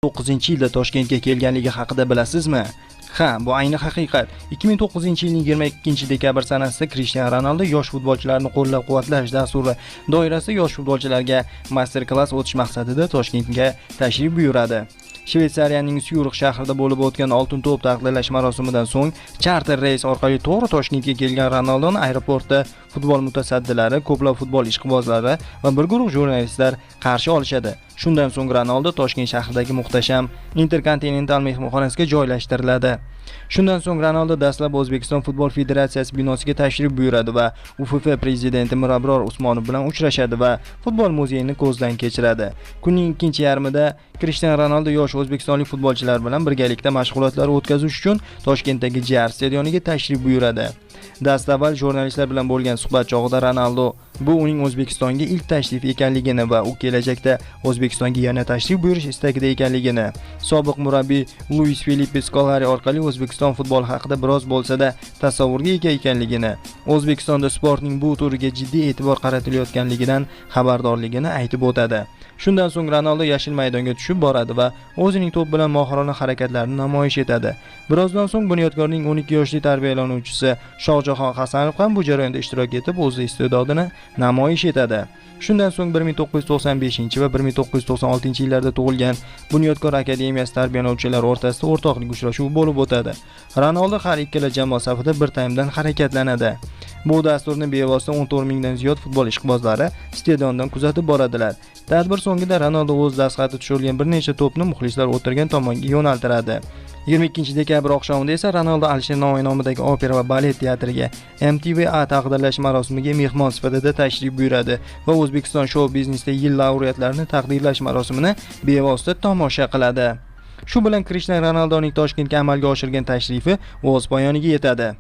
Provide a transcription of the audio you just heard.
2009-yilda Toshkentga kelganligi haqida bilasizmi? Ha, bu ayni haqiqat. 2009-yilning 22-dekabr sanasida Krishtianu Ronaldu yosh futbolchilarni qo'llab-quvvatlash dasturi doirasida yosh futbolchilarga master-klass o'tish maqsadida Toshkentga tashrif buyuradi. Shveysariyaning Syurix shahrida bo'lib o'tgan oltin to'p taqdirlash marosimidan so'ng charter reys orqali to'g'ri Toshkentga kelgan Ronalduni aeroportda futbol mutasaddilari, ko'plab futbol ishqibozlari va bir guruh jurnalistlar qarshi olishadi. Shundan so'ng Ronaldu Toshkent shahridagi muhtasham Intercontinental mehmonxonasiga joylashtiriladi. Shundan so'ng Ronaldu dastlab O'zbekiston Futbol Federatsiyasi binosiga tashrif buyuradi va UFF prezidenti Mirabror Usmonov bilan uchrashadi va futbol muzeyini ko'zdan kechiradi. Kunning ikkinchi yarmida Krishtianu Ronaldu yosh o'zbekistonlik futbolchilar bilan birgalikda mashg'ulotlar o'tkazish uchun Toshkentdagi JR stadioniga tashrif buyuradi. Dastavval jurnalistlar bilan bo'lgan suhbat chog'ida Ronaldu bu uning O'zbekistonga ilk tashrif ekanligini va u kelajakda O'zbekistonga yana tashrif buyurish istagida ekanligini, sobiq murabbiy Luis Felipe Scolari orqali O'zbekiston futbol haqida biroz bo'lsa-da tasavvurga ega ekanligini, O'zbekistonda sportning bu turiga jiddiy e'tibor qaratilayotganligidan xabardorligini aytib o'tadi. Shundan so'ng Ronaldu yashil maydonga tushib boradi va o'zining to'p bilan mohirona harakatlarini namoyish etadi. Birozdan so'ng Bunyodkorning 12 yoshli tarbiyalanuvchisi Shohjahon Hasanov ham bu jarayonda ishtirok etib, o'z iste'dodini namoyish etadi. Shundan so'ng 1995 va 1996 yillarda tug'ilgan Bunyodkor akademiyasi tarbiyalanuvchilari o'rtasida o'rtoqlik uchrashuvi bo'lib o'tadi. Ronaldu har ikkala jamoa safida bir taymdan harakatlanadi. Bu dasturni bevosita 14 mingdan ziyod futbol ishqibozlari stadiondan kuzatib boradilar. Tadbir so'ngida Ronaldu o'z dastxati tushirilgan bir necha to'pni muxlislar o'tirgan tomonga yo'naltiradi. 22-dekabr oqshomida esa Ronaldu Alisher Navoiy nomidagi opera va balet teatriga MTVA taqdirlash marosimiga mehmon sifatida tashrif buyuradi va O'zbekiston shou biznesida yil laureatlarini taqdirlash marosimini bevosita tomosha qiladi. Shu bilan Krishtianu Ronalduning Toshkentga amalga oshirgan tashrifi o'z poyoniga yetadi.